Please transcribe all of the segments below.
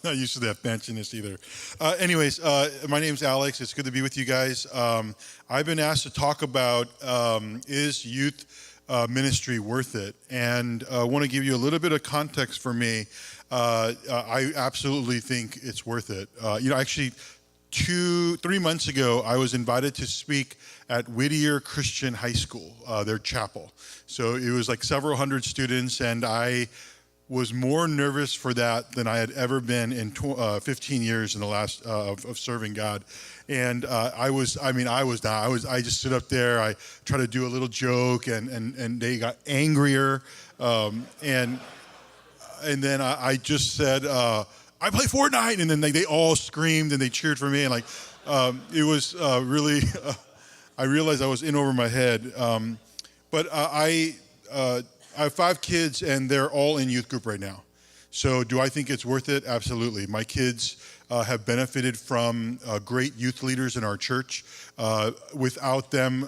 not used to that fanciness either. Anyways, my name's Alex. It's good to be with you guys. I've been asked to talk about is youth ministry worth it? And I want to give you a little bit of context for me. I absolutely think it's worth it. Actually, 3 months ago, I was invited to speak at Whittier Christian High School, their chapel. So it was like several hundred students, and I was more nervous for that than I had ever been in 15 years in the last of serving God. And I just stood up there. I tried to do a little joke, and they got angrier. And then I just said, I play Fortnite, and then they all screamed and they cheered for me, and it was really. I realized I was in over my head, but I have 5 kids, and they're all in youth group right now. So, do I think it's worth it? Absolutely. My kids have benefited from great youth leaders in our church. Without them,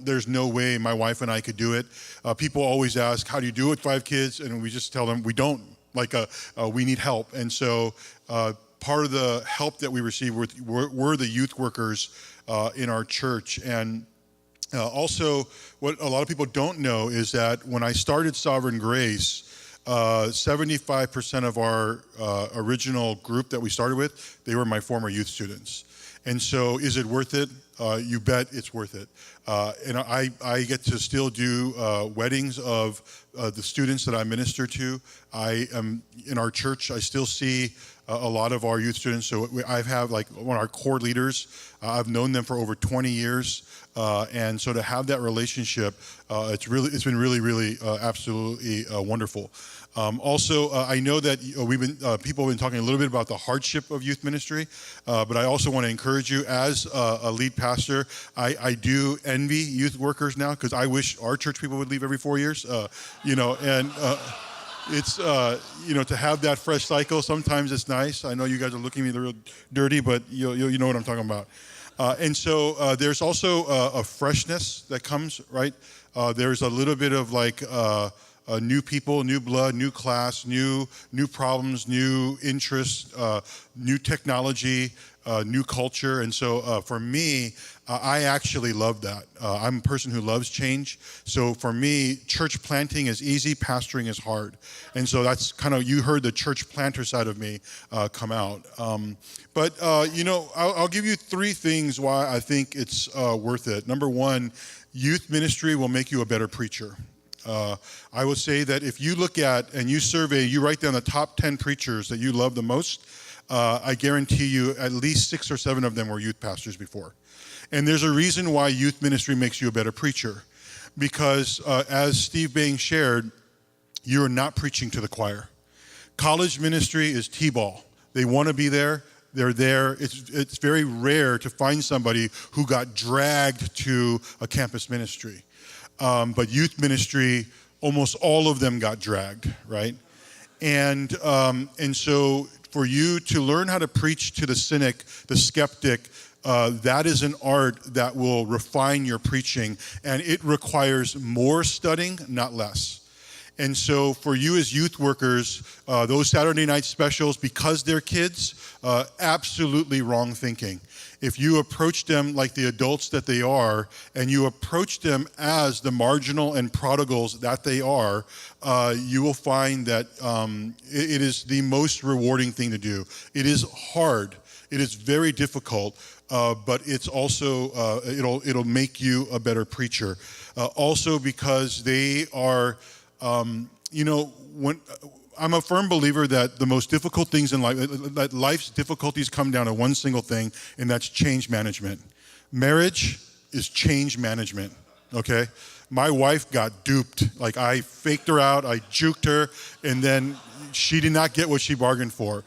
there's no way my wife and I could do it. People always ask, "How do you do it with 5 kids?" And we just tell them we don't. We need help. And so part of the help that we received were the youth workers in our church. And also, what a lot of people don't know is that when I started Sovereign Grace, 75% of our original group that we started with, they were my former youth students. And so is it worth it? You bet it's worth it. And I get to still do weddings of the students that I minister to. I am in our church. I still see a lot of our youth students. So I have one of our core leaders. I've known them for over 20 years. And so to have that relationship, it's been really absolutely wonderful. Also, I know that people have been talking a little bit about the hardship of youth ministry, but I also want to encourage you as a lead pastor. I do envy youth workers now because I wish our church people would leave every 4 years. It's to have that fresh cycle. Sometimes it's nice. I know you guys are looking at me real dirty, but you know what I'm talking about. And so there's also a freshness that comes, right? There's a little bit of new people, new blood, new class, new problems, new interests, new technology, new culture. And so for me, I actually love that. I'm a person who loves change. So for me, church planting is easy, pastoring is hard. And so that's you heard the church planter side of me come out. I'll give you 3 things why I think it's worth it. Number 1, youth ministry will make you a better preacher. I would say that if you look at and you survey, you write down the top 10 preachers that you love the most, I guarantee you at least 6 or 7 of them were youth pastors before. And there's a reason why youth ministry makes you a better preacher. Because as Steve Bain shared, you're not preaching to the choir. College ministry is T-ball. They want to be there. They're there. It's very rare to find somebody who got dragged to a campus ministry. But youth ministry, almost all of them got dragged, right? And so for you to learn how to preach to the cynic, the skeptic, that is an art that will refine your preaching, and it requires more studying, not less. And so for you as youth workers, those Saturday night specials, because they're kids, absolutely wrong thinking. If you approach them like the adults that they are, and you approach them as the marginal and prodigals that they are, you will find that it is the most rewarding thing to do. It is hard. It is very difficult, but it's also, it'll make you a better preacher. Also because they are, I'm a firm believer that the most difficult things in life, that life's difficulties come down to one single thing, and that's change management. Marriage is change management, okay? My wife got duped. I faked her out, I juked her, and then she did not get what she bargained for.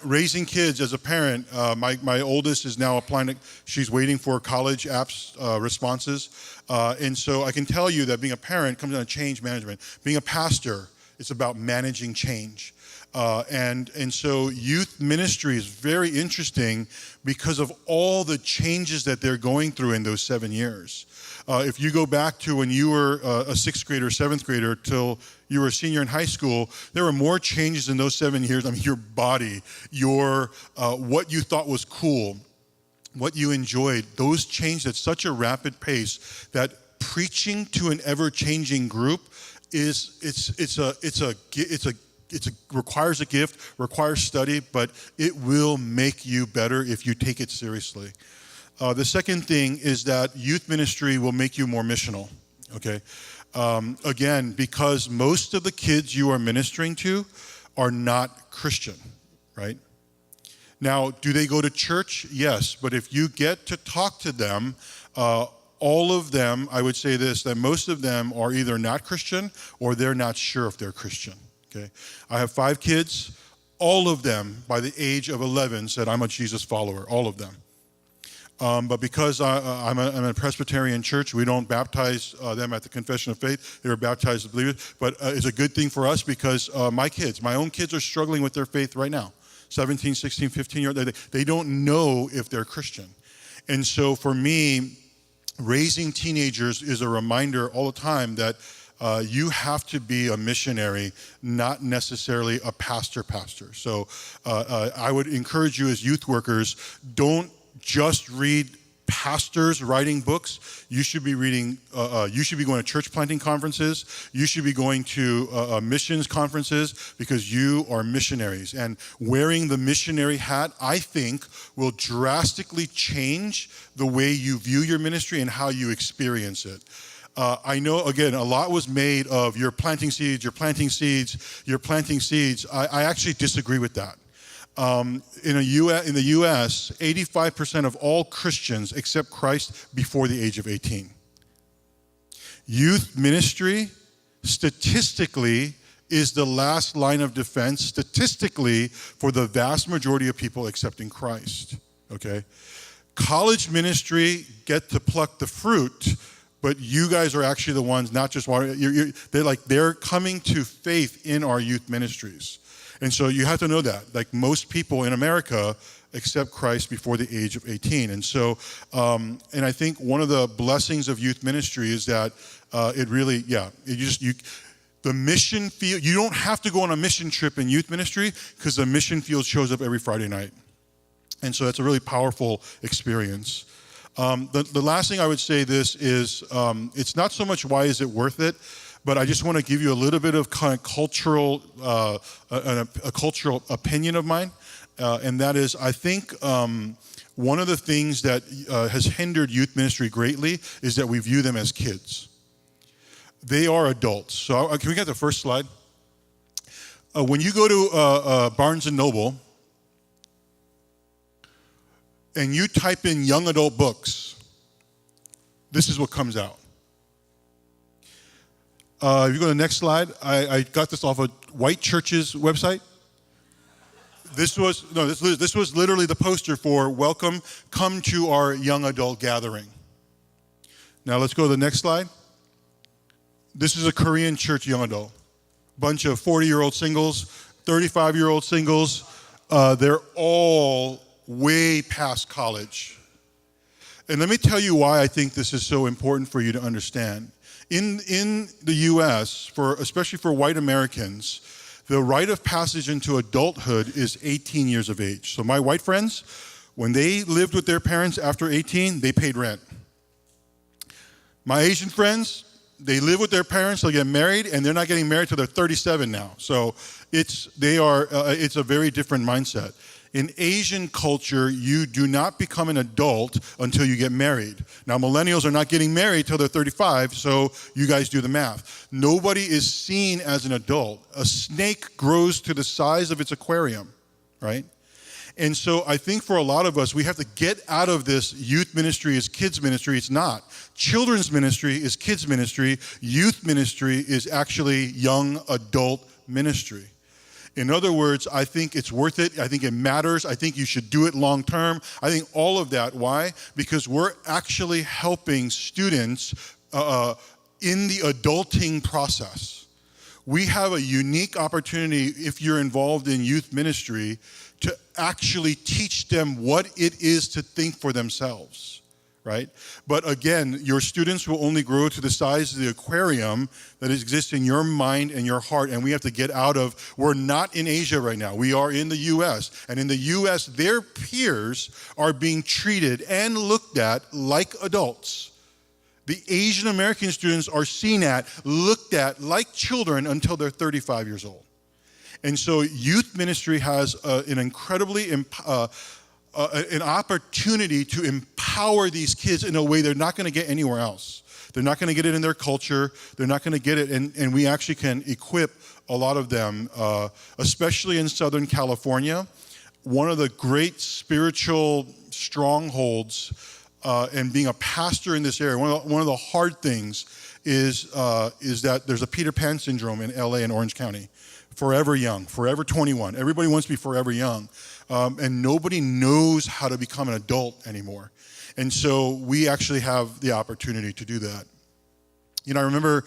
Raising kids as a parent, my oldest is now applying, she's waiting for college apps responses. And so I can tell you that being a parent comes down to change management. Being a pastor, it's about managing change. And so youth ministry is very interesting because of all the changes that they're going through in those 7 years. If you go back to when you were a sixth grader, seventh grader, till you were a senior in high school, there were more changes in those 7 years. I mean, your body, your what you thought was cool, what you enjoyed, those changed at such a rapid pace that preaching to an ever-changing group requires a gift, requires study, but it will make you better if you take it seriously. The second thing is that youth ministry will make you more missional, okay? Again, because most of the kids you are ministering to are not Christian, right? Now, do they go to church? Yes, but if you get to talk to them, all of them, I would say this, that most of them are either not Christian or they're not sure if they're Christian, okay? I have 5 kids. All of them, by the age of 11, said, I'm a Jesus follower, all of them. But because I'm a Presbyterian church, we don't baptize them at the confession of faith. They were baptized as believers. But it's a good thing for us because my own kids are struggling with their faith right now. 17, 16, 15 years old. They don't know if they're Christian. And so for me, raising teenagers is a reminder all the time that you have to be a missionary, not necessarily a pastor. So I would encourage you as youth workers, don't just read pastors writing books. You should be reading, you should be going to church planting conferences. You should be going to missions conferences because you are missionaries. And wearing the missionary hat, I think, will drastically change the way you view your ministry and how you experience it. I know, again, a lot was made of you're planting seeds. I actually disagree with that. In the U.S., 85% of all Christians accept Christ before the age of 18. Youth ministry, statistically, is the last line of defense, statistically, for the vast majority of people accepting Christ, okay? College ministry get to pluck the fruit, but you guys are actually the ones, not just they're coming to faith in our youth ministries. And so you have to know that, like most people in America accept Christ before the age of 18. And so, and I think one of the blessings of youth ministry is that the mission field, you don't have to go on a mission trip in youth ministry because the mission field shows up every Friday night. And so that's a really powerful experience. The last thing I would say this is, it's not so much why is it worth it, but I just want to give you a little bit of kind of cultural, a cultural opinion of mine, and that is I think one of the things that has hindered youth ministry greatly is that we view them as kids. They are adults. So can we get the first slide? When you go to Barnes & Noble and you type in young adult books, this is what comes out. If you go to the next slide, I got this off of White Church's website. This was literally the poster for welcome, come to our young adult gathering. Now let's go to the next slide. This is a Korean church young adult. Bunch of 40-year-old singles, 35-year-old singles. They're all way past college. And let me tell you why I think this is so important for you to understand. In the U.S., especially for white Americans, the rite of passage into adulthood is 18 years of age. So my white friends, when they lived with their parents after 18, they paid rent. My Asian friends, they live with their parents, they'll get married, and they're not getting married till they're 37 now. So it's a very different mindset. In Asian culture, you do not become an adult until you get married. Now, millennials are not getting married till they're 35, so you guys do the math. Nobody is seen as an adult. A snake grows to the size of its aquarium, right? And so I think for a lot of us, we have to get out of this youth ministry is kids ministry. It's not. Children's ministry is kids ministry. Youth ministry is actually young adult ministry. In other words, I think it's worth it. I think it matters. I think you should do it long term. I think all of that. Why? Because we're actually helping students in the adulting process. we have a unique opportunity, if you're involved in youth ministry, to actually teach them what it is to think for themselves, right? But again, your students will only grow to the size of the aquarium that exists in your mind and your heart, and we have to get out of, we're not in Asia right now, we are in the US, and in the US, their peers are being treated and looked at like adults. The Asian American students are looked at like children until they're 35 years old. And so youth ministry has an incredibly an opportunity to empower these kids in a way they're not going to get anywhere else. They're not going to get it in their culture. They're not going to get it, and we actually can equip a lot of them, especially in Southern California. One of the great spiritual strongholds and being a pastor in this area, one of the hard things is that there's a Peter Pan syndrome in LA and Orange County. Forever young, forever 21. Everybody wants to be forever young. And nobody knows how to become an adult anymore. And so we actually have the opportunity to do that. You know, I remember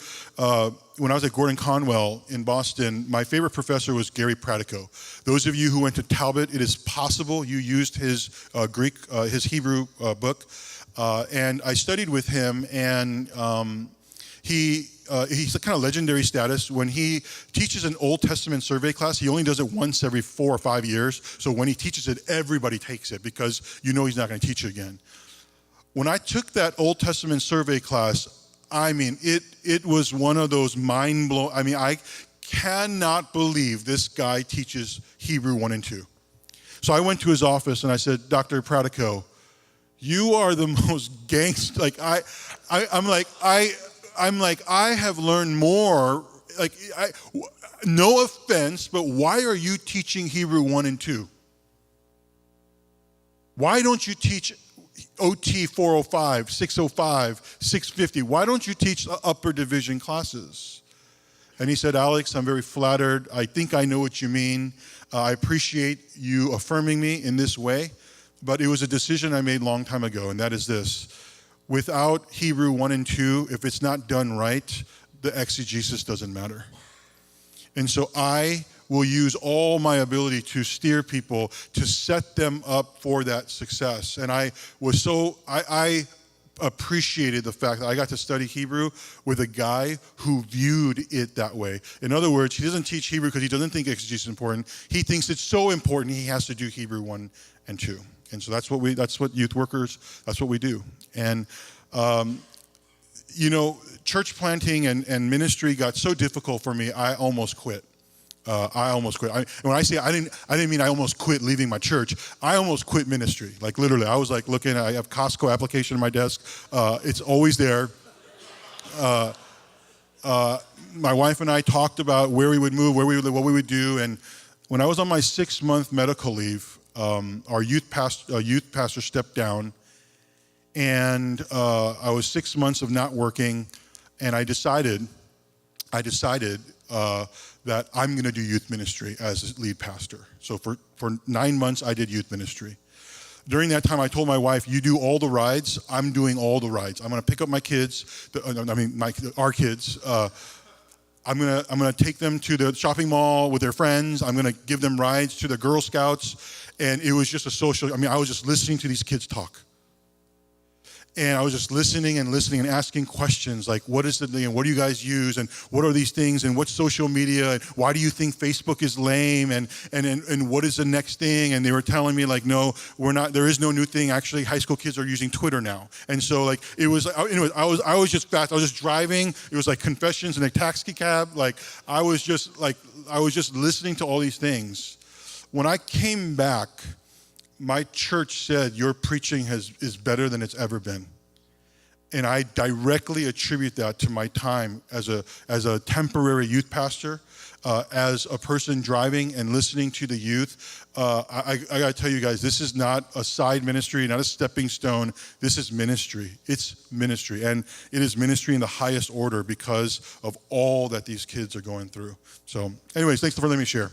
when I was at Gordon Conwell in Boston, my favorite professor was Gary Pratico. Those of you who went to Talbot, it is possible you used his his Hebrew book. And I studied with him, and he's a kind of legendary status. When he teaches an Old Testament survey class, he only does it once every 4 or 5 years. So when he teaches it, everybody takes it because you know he's not going to teach it again. When I took that Old Testament survey class, I mean, it was one of those mind-blowing, I mean, I cannot believe this guy teaches Hebrew 1 and 2. So I went to his office and I said, Dr. Pratico, you are the most gangster, like I'm like, I have learned more, like, no offense, but why are you teaching Hebrew 1 and 2? Why don't you teach OT 405, 605, 650? Why don't you teach upper division classes? And he said, Alex, I'm very flattered. I think I know what you mean. I appreciate you affirming me in this way, but it was a decision I made a long time ago, and that is this. Without Hebrew 1 and 2, if it's not done right, the exegesis doesn't matter. And so I will use all my ability to steer people, to set them up for that success. And I appreciated the fact that I got to study Hebrew with a guy who viewed it that way. In other words, he doesn't teach Hebrew because he doesn't think exegesis is important. He thinks it's so important he has to do Hebrew 1 and 2. And so that's what youth workers, that's what we do. And, you know, church planting and ministry got so difficult for me, I almost quit. When I say I didn't mean I almost quit leaving my church. I almost quit ministry. Like literally, I was like looking, I have Costco application on my desk. It's always there. My wife and I talked about where we would move, where we would live, what we would do. And when I was on my 6-month medical leave, our youth pastor stepped down, and I was 6 months of not working, and I decided that I'm going to do youth ministry as a lead pastor. So for 9 months, I did youth ministry. During that time, I told my wife, you do all the rides, I'm doing all the rides. I'm going to pick up my kids, our kids. I'm gonna take them to the shopping mall with their friends. I'm gonna give them rides to the Girl Scouts. And it was just I was just listening to these kids talk. And I was just listening and asking questions like, what is the thing, what do you guys use, and what are these things, and what's social media, and why do you think Facebook is lame, and what is the next thing? And they were telling me like, no, we're not, there is no new thing. Actually, high school kids are using Twitter now. And so like, it was, anyways, I was just fast. I was just driving. It was like confessions in a taxi cab. Like, I was just listening to all these things. When I came back, my church said, your preaching is better than it's ever been. And I directly attribute that to my time as a temporary youth pastor, as a person driving and listening to the youth. I gotta tell you guys, this is not a side ministry, not a stepping stone. This is ministry. It's ministry. And it is ministry in the highest order because of all that these kids are going through. So anyways, thanks for letting me share.